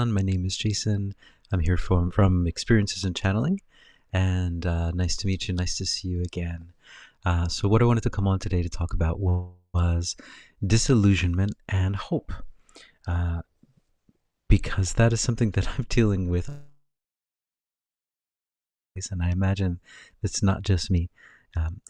everyone. My name is Jason. I'm here from Experiences in Channeling, and nice to meet you. Nice to see you again. So what I wanted to come on today to talk about was disillusionment and hope, uh, because that is something that I'm dealing with, and I imagine it's not just me.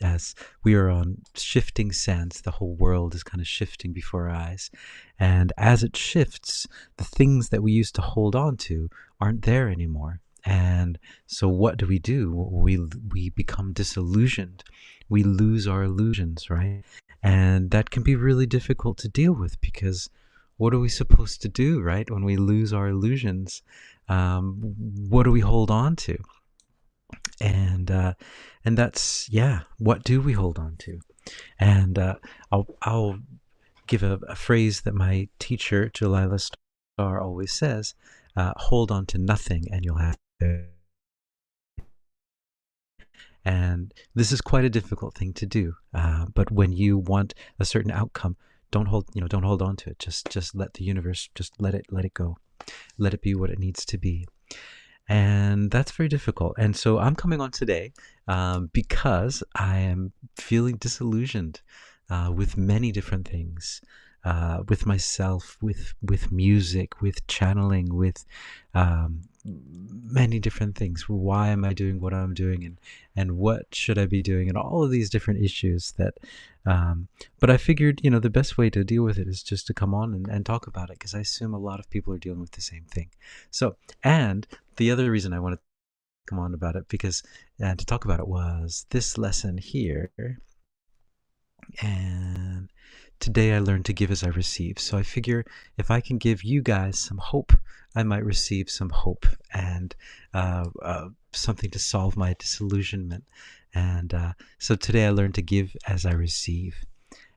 As we are on shifting sands, the whole world is kind of shifting before our eyes. And as it shifts, the things that we used to hold on to aren't there anymore. And so what do? We become disillusioned. We lose our illusions, right? And that can be really difficult to deal with, because what are we supposed to do, right? When we lose our illusions, what do we hold on to? and uh, and that's, yeah, what do we hold on to? And I'll give a phrase that my teacher Jalila Star always says: hold on to nothing and you'll have to. And this is quite a difficult thing to do, but when you want a certain outcome, don't hold on to it. Just let the universe, just let it go, let it be what it needs to be. And that's very difficult. And so I'm coming on today because I am feeling disillusioned with many different things, with myself, with music, with channeling, with many different things. Why am I doing what I'm doing, and what should I be doing, and all of these different issues that. But I figured, the best way to deal with it is just to come on and talk about it, because I assume a lot of people are dealing with the same thing. So, and the other reason I wanted to come on about it, because to talk about it, was this lesson here. And today I learned to give as I receive. So I figure if I can give you guys some hope, I might receive some hope, and something to solve my disillusionment. And so today I learned to give as I receive.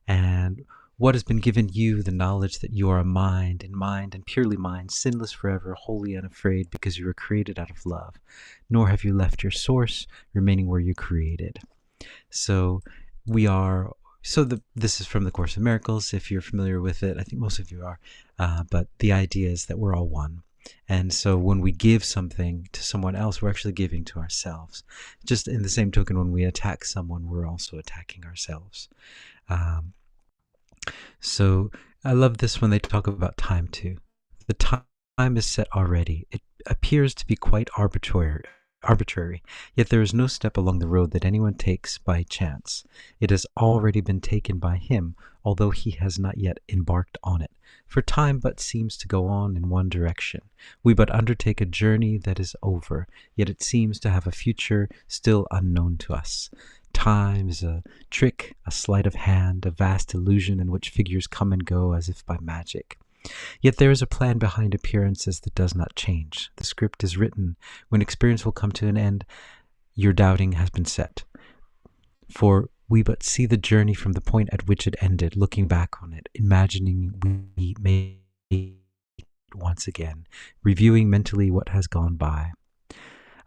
And what has been given you, the knowledge that you are a mind and purely mind, sinless forever, holy unafraid, because you were created out of love, nor have you left your source, remaining where you created. So we are. This is from the Course in Miracles. If you're familiar with it, I think most of you are. But the idea is that we're all one. And so when we give something to someone else, we're actually giving to ourselves. Just in the same token, when we attack someone, we're also attacking ourselves. So I love this when they talk about time too. The time is set already. It appears to be quite arbitrary, yet there is no step along the road that anyone takes by chance. It has already been taken by him, although he has not yet embarked on it. For time but seems to go on in one direction. We but undertake a journey that is over, yet it seems to have a future still unknown to us. Time is a trick, a sleight of hand, a vast illusion in which figures come and go as if by magic. Yet there is a plan behind appearances that does not change. The script is written. When experience will come to an end, your doubting has been set. For we but see the journey from the point at which it ended, looking back on it, imagining we may once again, reviewing mentally what has gone by.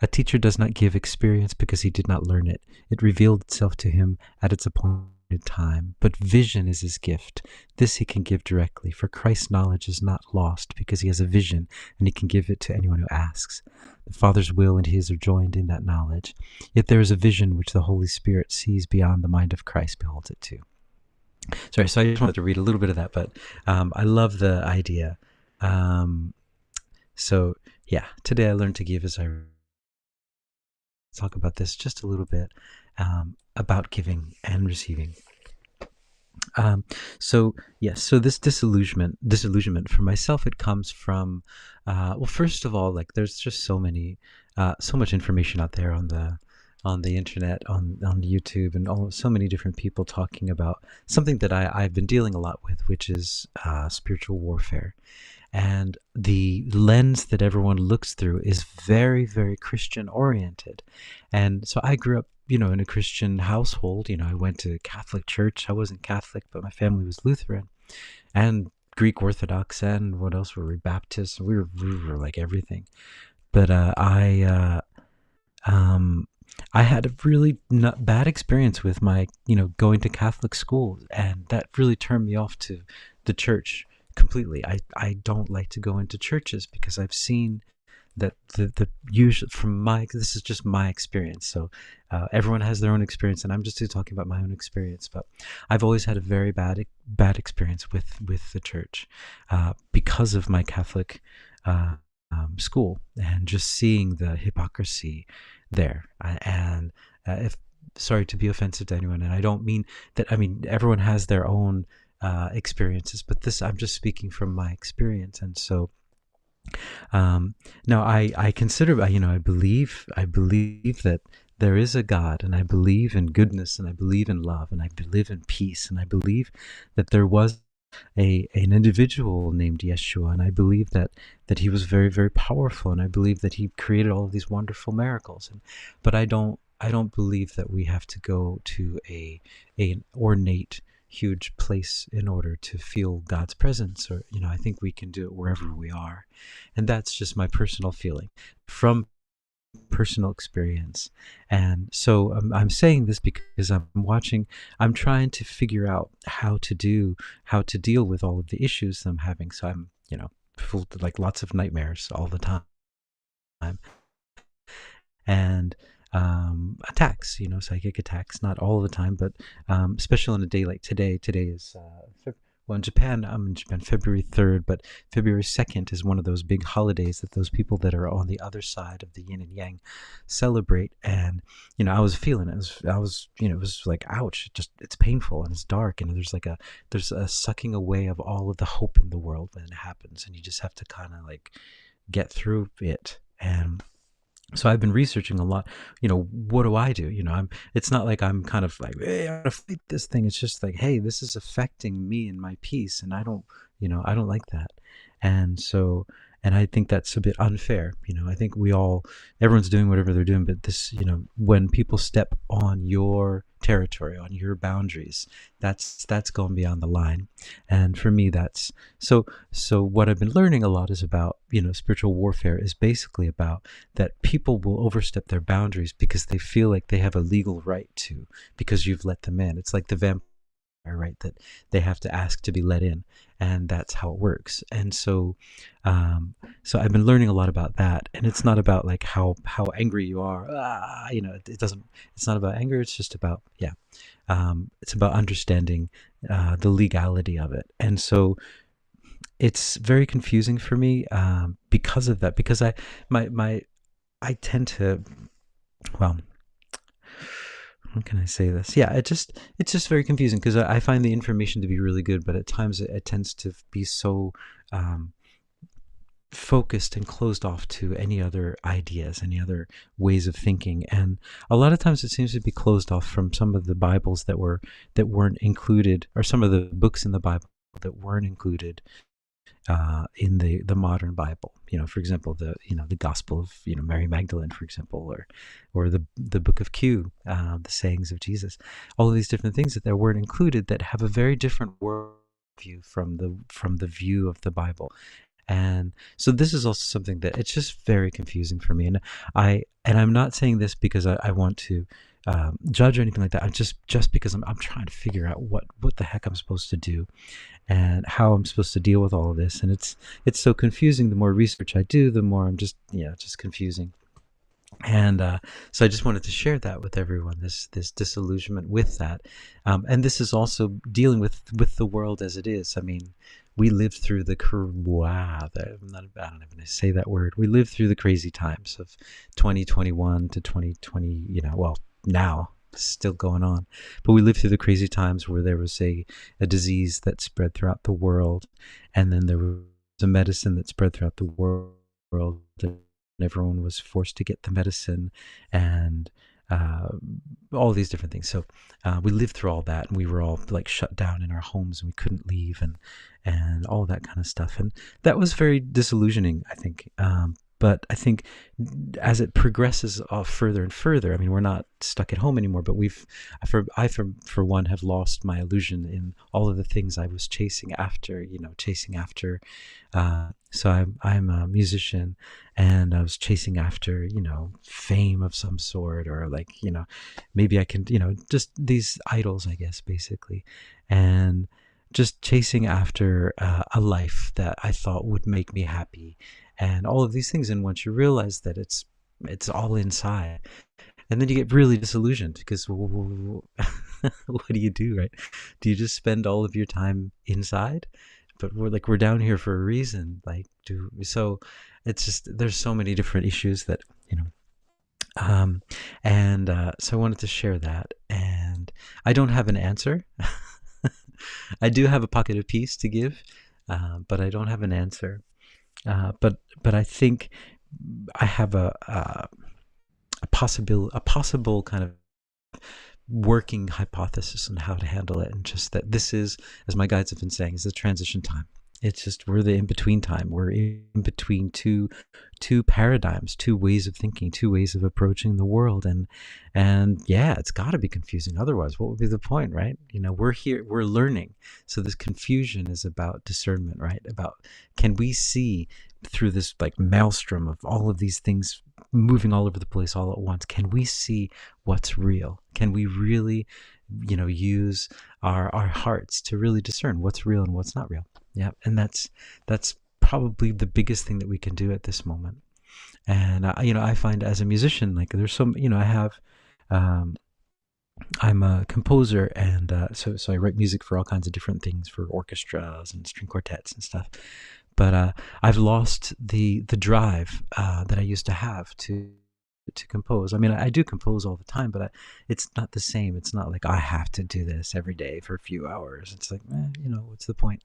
A teacher does not give experience because he did not learn it. It revealed itself to him at its appointed time. But vision is his gift. This he can give directly, for Christ's knowledge is not lost because he has a vision, and he can give it to anyone who asks. The Father's will and his are joined in that knowledge. Yet there is a vision which the Holy Spirit sees beyond the mind of Christ beholds it too. Sorry, so I just wanted to read a little bit of that, but I love the idea. So yeah, today I learned to give as I talk about this just a little bit, about giving and receiving. So yes, so this disillusionment for myself, it comes from, well, first of all, like there's just so much information out there on the internet, on YouTube, and so many different people talking about something that I've been dealing a lot with, which is spiritual warfare. And the lens that everyone looks through is very, very Christian oriented. And so I grew up, in a Christian household. I went to Catholic church. I wasn't Catholic, but my family was Lutheran and Greek Orthodox, and what else were we? Baptist. We were like everything. But I had a really bad experience with my, going to Catholic school, and that really turned me off to the church completely. I don't like to go into churches because I've seen that the usually from my, this is just my experience, so everyone has their own experience, and I'm just talking about my own experience. But I've always had a very bad experience with the church because of my Catholic uh, school, and just seeing the hypocrisy there. And if sorry to be offensive to anyone, and I don't mean that. I mean, everyone has their own experiences, but this, I'm just speaking from my experience. And so now I consider, I believe that there is a God, and I believe in goodness, and I believe in love, and I believe in peace, and I believe that there was an individual named Yeshua, and I believe that he was very, very powerful, and I believe that he created all of these wonderful miracles. But I don't believe that we have to go to an ornate, huge place in order to feel God's presence. Or, I think we can do it wherever we are. And that's just my personal feeling from personal experience. And so I'm saying this because I'm trying to figure out how to deal with all of the issues I'm having. So I'm, full, like, lots of nightmares all the time, and attacks, psychic attacks, not all the time, but especially on a day like today. Today is well, in Japan, I'm in Japan February 3rd, but February 2nd is one of those big holidays that those people that are on the other side of the yin and yang celebrate. And I was feeling it. It was like, ouch! It's painful, and it's dark, and there's a sucking away of all of the hope in the world when it happens, and you just have to kind of like get through it. And so I've been researching a lot. What do I do? It's not like I'm kind of like, hey, I'm gonna fight this thing. It's just like, hey, this is affecting me and my peace, and I don't like that. And so, and I think that's a bit unfair. I think everyone's doing whatever they're doing, but this, when people step on your territory, on your boundaries, that's going beyond the line. And for me, that's so what I've been learning a lot is about, spiritual warfare is basically about that people will overstep their boundaries because they feel like they have a legal right to, because you've let them in. It's like the vampire, right, that they have to ask to be let in, and that's how it works. And so I've been learning a lot about that. And it's not about like how angry you are. It's not about anger. It's just about, it's about understanding the legality of it. And so it's very confusing for me because of that, because I tend to, well, how can I say this? Yeah, it's just very confusing because I find the information to be really good, but at times it tends to be so focused and closed off to any other ideas, any other ways of thinking. And a lot of times it seems to be closed off from some of the Bibles that weren't included, or some of the books in the Bible that weren't included in the modern Bible. For example, the Gospel of Mary Magdalene, for example, or the Book of Q, the sayings of Jesus. All of these different things that there weren't included that have a very different worldview from the view of the Bible. And so this is also something that it's just very confusing for me. And I'm not saying this because I want to judge or anything like that. I'm just because I'm trying to figure out what the heck I'm supposed to do and how I'm supposed to deal with all of this. And it's so confusing. The more research I do, the more I'm just confusing. And so I just wanted to share that with everyone, this disillusionment with that. And this is also dealing with the world as it is. I mean, we lived through I don't even say that word. We lived through the crazy times of 2021 to 2020, well, now still going on. But we lived through the crazy times where there was a disease that spread throughout the world, and then there was a medicine that spread throughout the world, and everyone was forced to get the medicine, and all these different things. So we lived through all that, and we were all like shut down in our homes, and we couldn't leave, and all that kind of stuff. And that was very disillusioning, I think. But I think as it progresses further and further, I mean, we're not stuck at home anymore, but I for one have lost my illusion in all of the things I was chasing after. So I'm a musician, and I was chasing after, fame of some sort, or like, maybe I can, just these idols, I guess, basically. And just chasing after a life that I thought would make me happy, and all of these things. And once you realize that it's all inside, and then you get really disillusioned because what do you do, right? Do you just spend all of your time inside? But we're down here for a reason. Like, do so. It's just there's so many different issues that you know. And so I wanted to share that, and I don't have an answer. I do have a pocket of peace to give, but I don't have an answer. But I think I have a possible kind of working hypothesis on how to handle it, and just that this is, as my guides have been saying, is the transition time. It's just we're the in between time. We're in between two paradigms, two ways of thinking, two ways of approaching the world, and yeah, it's got to be confusing. Otherwise, what would be the point, right? We're here, we're learning. So this confusion is about discernment, right? About, can we see through this like maelstrom of all of these things moving all over the place all at once? Can we see what's real? Can we really, use our hearts to really discern what's real and what's not real? Yeah, and that's probably the biggest thing that we can do at this moment. And I find as a musician, like there's some, I have, I'm a composer, and so I write music for all kinds of different things, for orchestras and string quartets and stuff. But I've lost the drive that I used to have to compose. I mean, I do compose all the time, but it's not the same. It's not like I have to do this every day for a few hours. It's like, what's the point?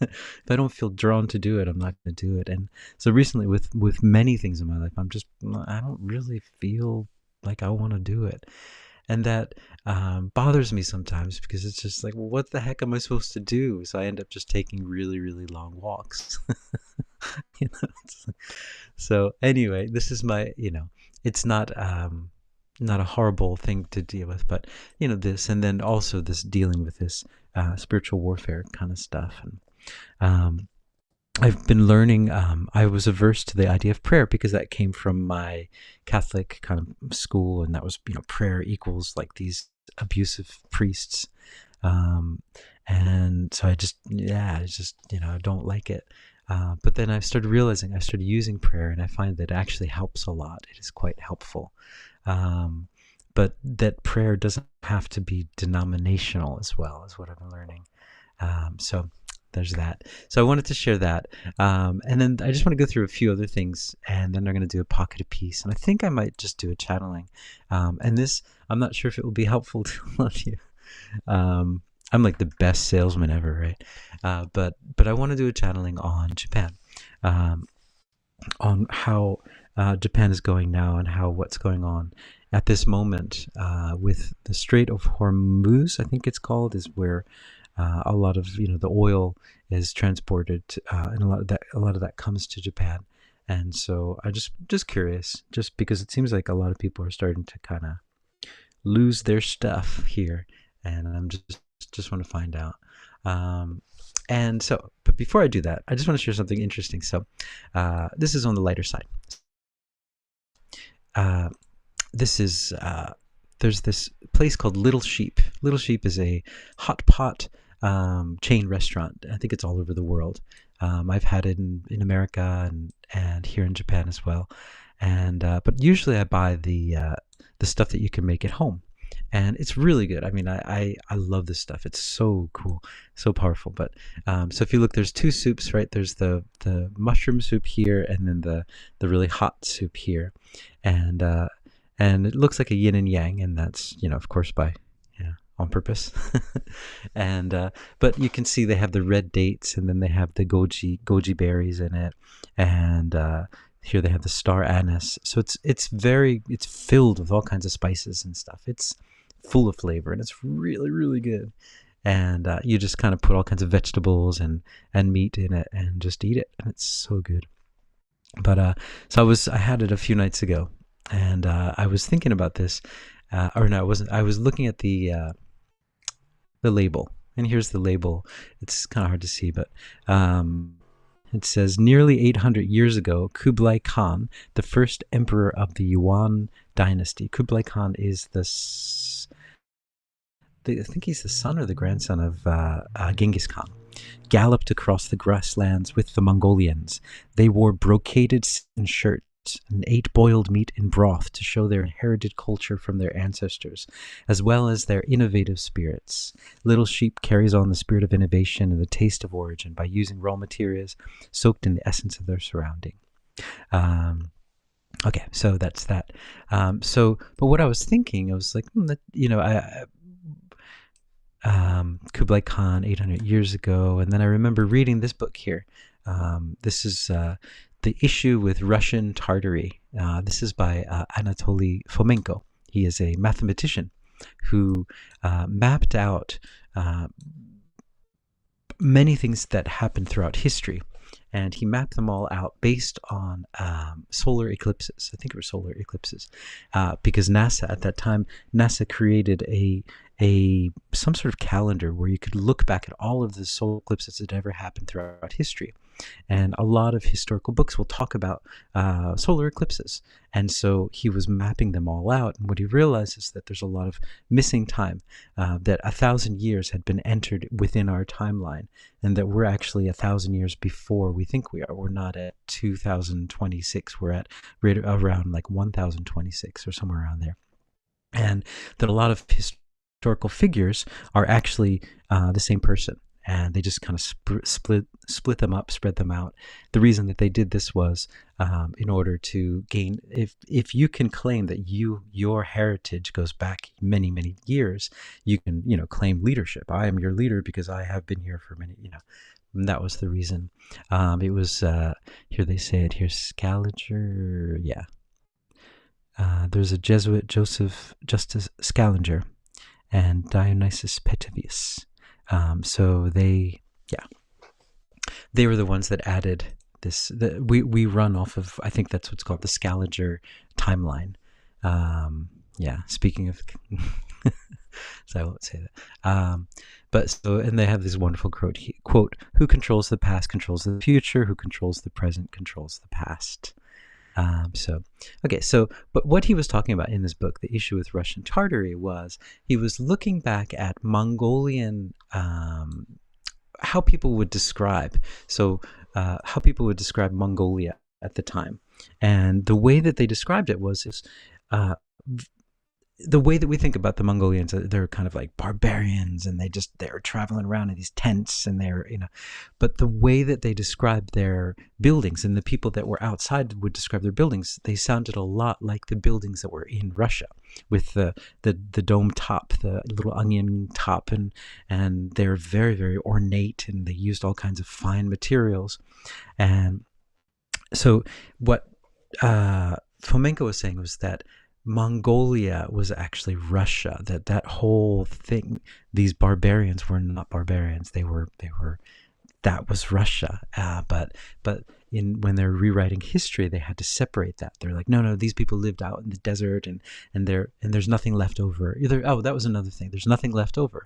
If I don't feel drawn to do it, I'm not going to do it. And so recently, with many things in my life, I don't really feel like I want to do it. And that bothers me sometimes, because it's just like, well, what the heck am I supposed to do? So I end up just taking really, really long walks. So anyway, this is my, it's not a horrible thing to deal with, but this, and then also this dealing with this spiritual warfare kind of stuff. And I've been learning, I was averse to the idea of prayer because that came from my Catholic kind of school, and that was, prayer equals like these abusive priests. And so I just, I don't like it. But then I started using prayer, and I find that it actually helps a lot. It is quite helpful. But that prayer doesn't have to be denominational as well, is what I've been learning. So there's that. So I wanted to share that. And then I just want to go through a few other things, and then I'm going to do a pocket of peace. And I think I might just do a channeling. And this, I'm not sure if it will be helpful to a lot of you. I'm like the best salesman ever, right? But I want to do a channeling on Japan, on how Japan is going now, and what's going on at this moment with the Strait of Hormuz, I think it's called, is where a lot of the oil is transported, and a lot of that comes to Japan. And so I just curious, just because it seems like a lot of people are starting to kind of lose their stuff here, and I'm just want to find out. And so, but before I do that, I just want to share something interesting. So this is on the lighter side. This is there's this place called Little Sheep. Little Sheep is a hot pot chain restaurant. I think it's all over the world. I've had it in America and here in Japan as well. And but usually I buy the stuff that you can make at home, and it's really good. I mean, I love this stuff. It's so cool, so powerful. But so if you look, there's two soups, right? There's the mushroom soup here, and then the really hot soup here, and it looks like a yin and yang, and that's of course on purpose. And but you can see they have the red dates, and then they have the goji berries in it, and here they have the star anise. So it's filled with all kinds of spices and stuff. It's full of flavor, and it's really, really good. And you just kind of put all kinds of vegetables and meat in it, and just eat it, and it's so good. But so I had it a few nights ago, and I was thinking about this, or no, I wasn't. I was looking at the label, and here's the label. It's kind of hard to see, but it says, nearly 800 years ago, Kublai Khan, the first emperor of the Yuan dynasty. Kublai Khan is I think he's the son or the grandson of Genghis Khan, galloped across the grasslands with the Mongolians. They wore brocaded silken shirts and ate boiled meat in broth to show their inherited culture from their ancestors, as well as their innovative spirits. Little Sheep carries on the spirit of innovation and the taste of origin by using raw materials soaked in the essence of their surrounding. Um, okay, so that's that. But what I was thinking, I was like, Kublai Khan 800 years ago. And then I remember reading this book here. This is The Issue with Russian Tartary. This is by Anatoly Fomenko. He is a mathematician who mapped out many things that happened throughout history. And he mapped them all out based on solar eclipses. I think it were solar eclipses, because NASA at that time, NASA created some sort of calendar where you could look back at all of the solar eclipses that ever happened throughout history. And a lot of historical books will talk about solar eclipses. And so he was mapping them all out. And what he realized is that there's a lot of missing time, that 1,000 years had been entered within our timeline, and that we're actually 1,000 years before we think we are. We're not at 2026. We're at right around like 1026 or somewhere around there. And that a lot of historical figures are actually the same person. And they just kind of split them up, spread them out. The reason that they did this was in order to gain, if you can claim that your heritage goes back many, many years, you can, claim leadership. I am your leader because I have been here for many, and that was the reason. It was, here they say it, here's Scaliger, yeah. There's a Jesuit, Justus Scaliger, and Dionysius Petavius. So they were the ones that added this. We run off of, I think that's what's called the Scaliger timeline. Speaking of, so I won't say that. And they have this wonderful quote, who controls the past controls the future, who controls the present controls the past. But what he was talking about in this book, The Issue with Russian Tartary, was he was looking back at Mongolian, how people would describe Mongolia at the time. And the way that they described it was the way that we think about the Mongolians, they're kind of like barbarians, and they're traveling around in these tents, and but the way that they described their buildings, and the people that were outside would describe their buildings, they sounded a lot like the buildings that were in Russia, with the dome top, the little onion top, and they're very, very ornate, and they used all kinds of fine materials. And so what Fomenko was saying was that Mongolia was actually Russia. That whole thing, these barbarians were not barbarians. That was Russia. But when they're rewriting history, they had to separate that. They're like, no, these people lived out in the desert, and there's nothing left over. That was another thing. There's nothing left over.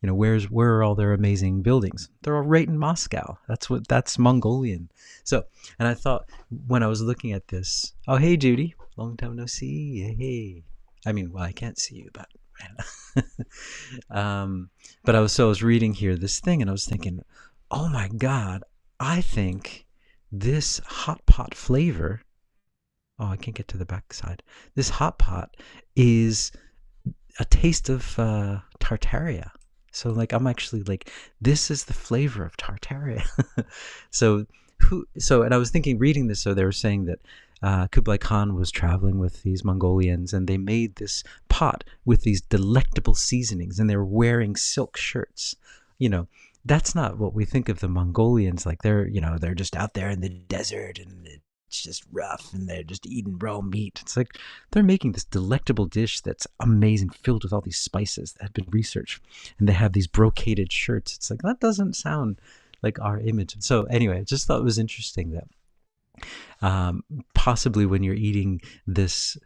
Where are all their amazing buildings? They're all right in Moscow. That's Mongolian. So, and I thought when I was looking at this, oh, hey, Judy, long time no see. Hey. I mean, well, I can't see you, but but I was reading here this thing, and I was thinking, oh my God, I think this hot pot flavor, oh, I can't get to the back side. This hot pot is a taste of Tartaria. So I'm actually this is the flavor of Tartaria. And I was thinking, reading this, so they were saying that Kublai Khan was traveling with these Mongolians, and they made this pot with these delectable seasonings, and they were wearing silk shirts. That's not what we think of the Mongolians. They're just out there in the desert, and it's just rough, and they're just eating raw meat. It's like they're making this delectable dish that's amazing, filled with all these spices that have been researched, and they have these brocaded shirts. It's like, that doesn't sound like our image. So anyway, I just thought it was interesting that possibly when you're eating this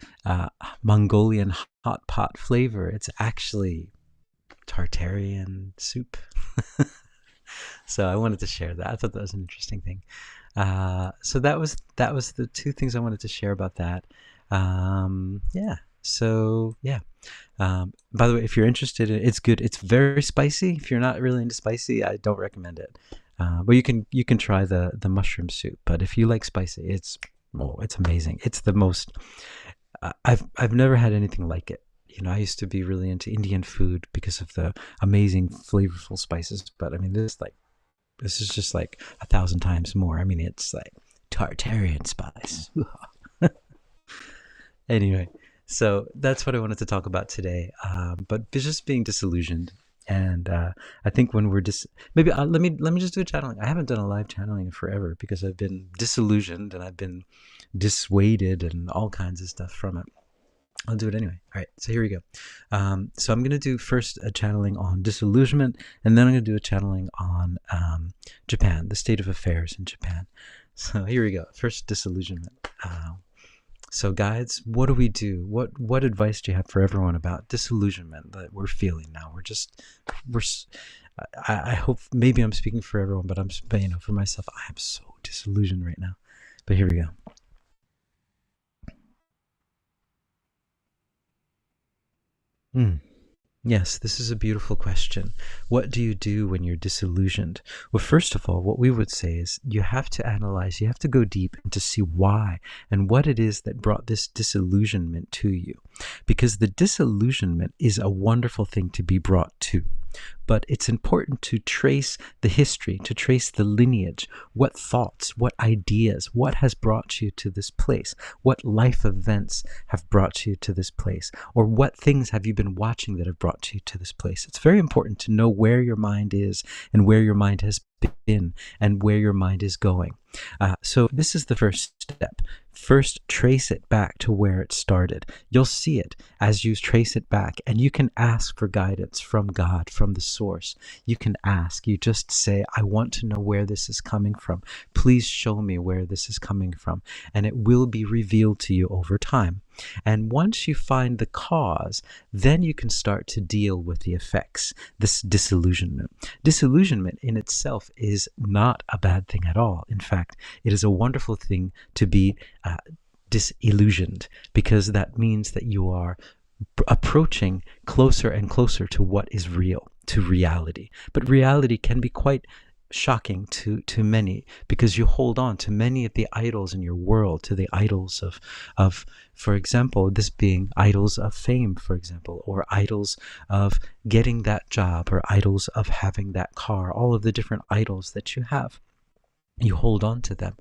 Mongolian hot pot flavor, it's actually Tartarian soup. So I wanted to share that. I thought that was an interesting thing. So that was the two things I wanted to share about that. So yeah. By the way, if you're interested, it's good. It's very spicy. If you're not really into spicy, I don't recommend it. But you can try the mushroom soup. But if you like spicy, it's amazing. It's the most. I've never had anything like it. I used to be really into Indian food because of the amazing flavorful spices. But I mean, this is just like 1,000 times more. I mean, it's like Tartarian spice. Anyway, so that's what I wanted to talk about today. But just being disillusioned, and I think when we're maybe let me just do a channeling. I haven't done a live channeling in forever because I've been disillusioned and I've been dissuaded and all kinds of stuff from it. I'll do it anyway. All right, so here we go. So I'm going to do first a channeling on disillusionment, and then I'm going to do a channeling on Japan, the state of affairs in Japan. So here we go. First, disillusionment. So guides, what do we do? What advice do you have for everyone about disillusionment that we're feeling now? We're I hope maybe I'm speaking for everyone, but for myself, I am so disillusioned right now. But here we go. Mm. Yes, this is a beautiful question. What do you do when you're disillusioned? Well, first of all, what we would say is you have to analyze, you have to go deep and to see why and what it is that brought this disillusionment to you. Because the disillusionment is a wonderful thing to be brought to. But it's important to trace the history, to trace the lineage, what thoughts, what ideas, what has brought you to this place, what life events have brought you to this place, or what things have you been watching that have brought you to this place. It's very important to know where your mind is and where your mind has been and where your mind is going. So this is the first step. First, trace it back to where it started. You'll see it as you trace it back, and you can ask for guidance from God, from the source. You can ask. You just say, I want to know where this is coming from. Please show me where this is coming from. And it will be revealed to you over time. And once you find the cause, then you can start to deal with the effects, this disillusionment. Disillusionment in itself is not a bad thing at all. In fact, it is a wonderful thing to be disillusioned, because that means that you are approaching closer and closer to what is real, to reality. But reality can be quite shocking to many, because you hold on to many of the idols in your world, to the idols of for example, this being idols of fame, for example, or idols of getting that job, or idols of having that car, all of the different idols that you have. You hold on to them.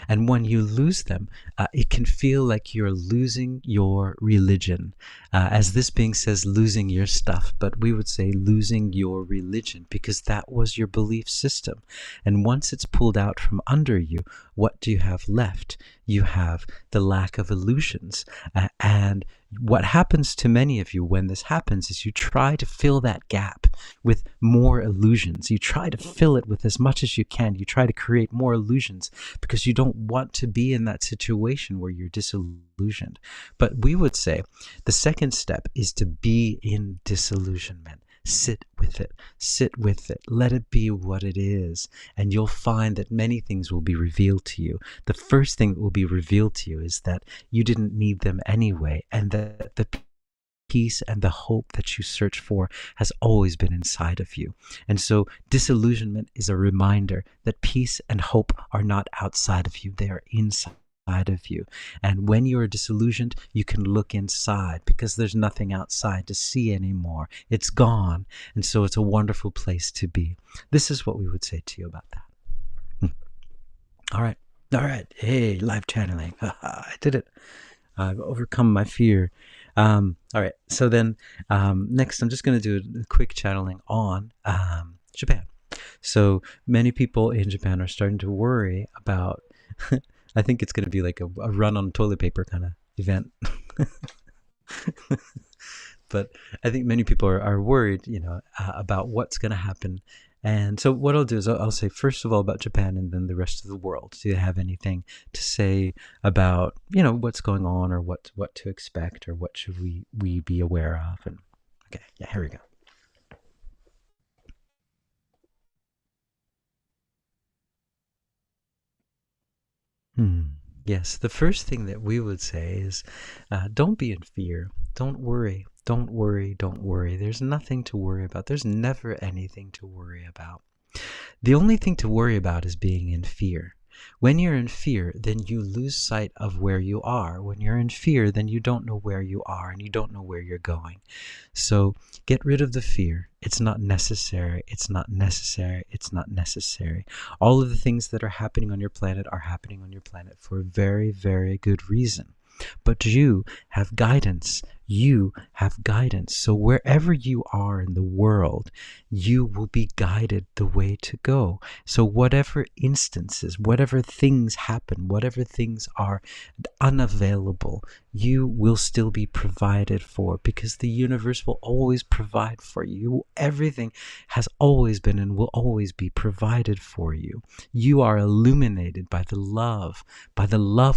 And when you lose them, it can feel like you're losing your religion. As this being says, losing your stuff, but we would say losing your religion, because that was your belief system. And once it's pulled out from under you, what do you have left? You have the lack of illusions. And what happens to many of you when this happens is you try to fill that gap with more illusions. You try to fill it with as much as you can. You try to create more illusions because you don't want to be in that situation where you're disillusioned. But we would say the second step is to be in disillusionment. Sit with it. Sit with it. Let it be what it is. And you'll find that many things will be revealed to you. The first thing that will be revealed to you is that you didn't need them anyway, and that the peace and the hope that you search for has always been inside of you. And so disillusionment is a reminder that peace and hope are not outside of you, they are inside of you. And when you are disillusioned, you can look inside, because there's nothing outside to see anymore. It's gone. And so it's a wonderful place to be. This is what we would say to you about that. All right. All right. Hey, live channeling. I did it. I've overcome my fear. All right. So then next, I'm just going to do a quick channeling on Japan. So many people in Japan are starting to worry about, I think it's going to be like a run on toilet paper kind of event. But I think many people are worried, about what's going to happen. And so what I'll do is I'll say first of all about Japan, and then the rest of the world. Do you have anything to say about, what's going on, or what to expect, or what should we be aware of? And okay, yeah, here we go. Hmm. Yes, the first thing that we would say is don't be in fear. Don't worry. Don't worry. Don't worry. There's nothing to worry about. There's never anything to worry about. The only thing to worry about is being in fear. When you're in fear, then you lose sight of where you are. When you're in fear, then you don't know where you are and you don't know where you're going. So get rid of the fear. It's not necessary. It's not necessary. It's not necessary. All of the things that are happening on your planet are happening on your planet for a very, very good reason. But you have guidance. You have guidance. So wherever you are in the world, you will be guided the way to go. So whatever instances, whatever things happen, whatever things are unavailable, you will still be provided for, because the universe will always provide for you. Everything has always been and will always be provided for you. You are illuminated by the love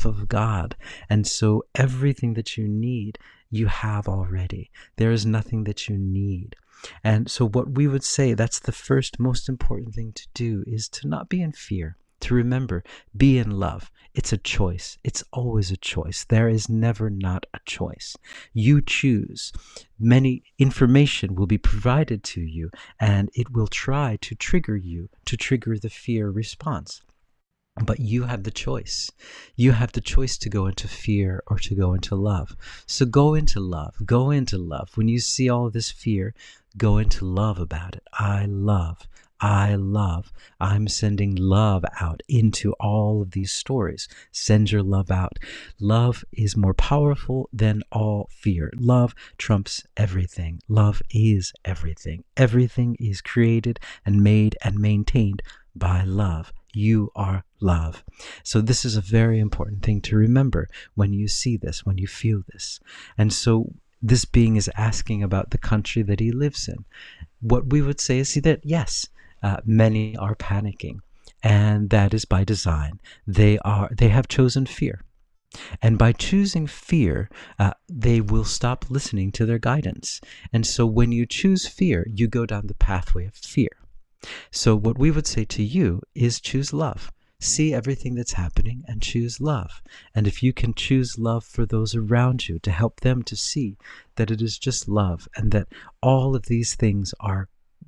of God. And so everything that you need, you have already. There is nothing that you need. And so what we would say, that's the first most important thing to do, is to not be in fear, to remember, be in love. It's a choice. It's always a choice. There is never not a choice. You choose. Many information will be provided to you, and it will try to trigger you, to trigger the fear response. But you have the choice. You have the choice to go into fear or to go into love. So go into love. Go into love. When you see all this fear, go into love about it. I love. I love. I'm sending love out into all of these stories. Send your love out. Love is more powerful than all fear. Love trumps everything. Love is everything. Everything is created and made and maintained by love. You are love. So this is a very important thing to remember when you see this, when you feel this. And so this being is asking about the country that he lives in. What we would say is that, yes, many are panicking, and that is by design. They have chosen fear. And by choosing fear, they will stop listening to their guidance. And so when you choose fear, you go down the pathway of fear. So what we would say to you is choose love. See everything that's happening and choose love. And if you can choose love for those around you, to help them to see that it is just love and that all of these things are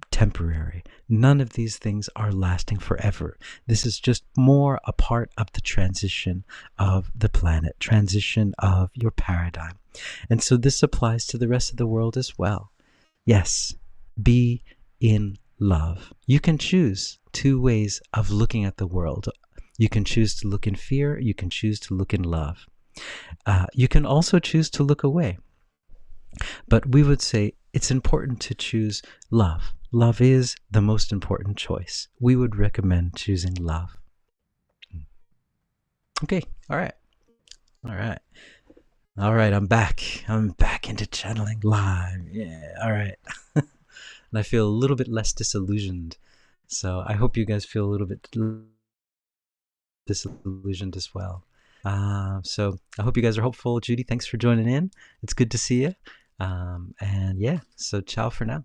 temporary. None of these things are lasting forever. This is just more a part of the transition of the planet, transition of your paradigm. And so this applies to the rest of the world as well. Yes, be in love. You can choose two ways of looking at the world. You can choose to look in fear. You can choose to look in love. You can also choose to look away. But we would say it's important to choose love. Love is the most important choice. We would recommend choosing love. Okay, all right. All right. All right, I'm back. I'm back into channeling live. Yeah, all right. And I feel a little bit less disillusioned. So I hope you guys feel a little bit disillusioned as well. So I hope you guys are hopeful. Judy, thanks for joining in. It's good to see you. And yeah, so ciao for now.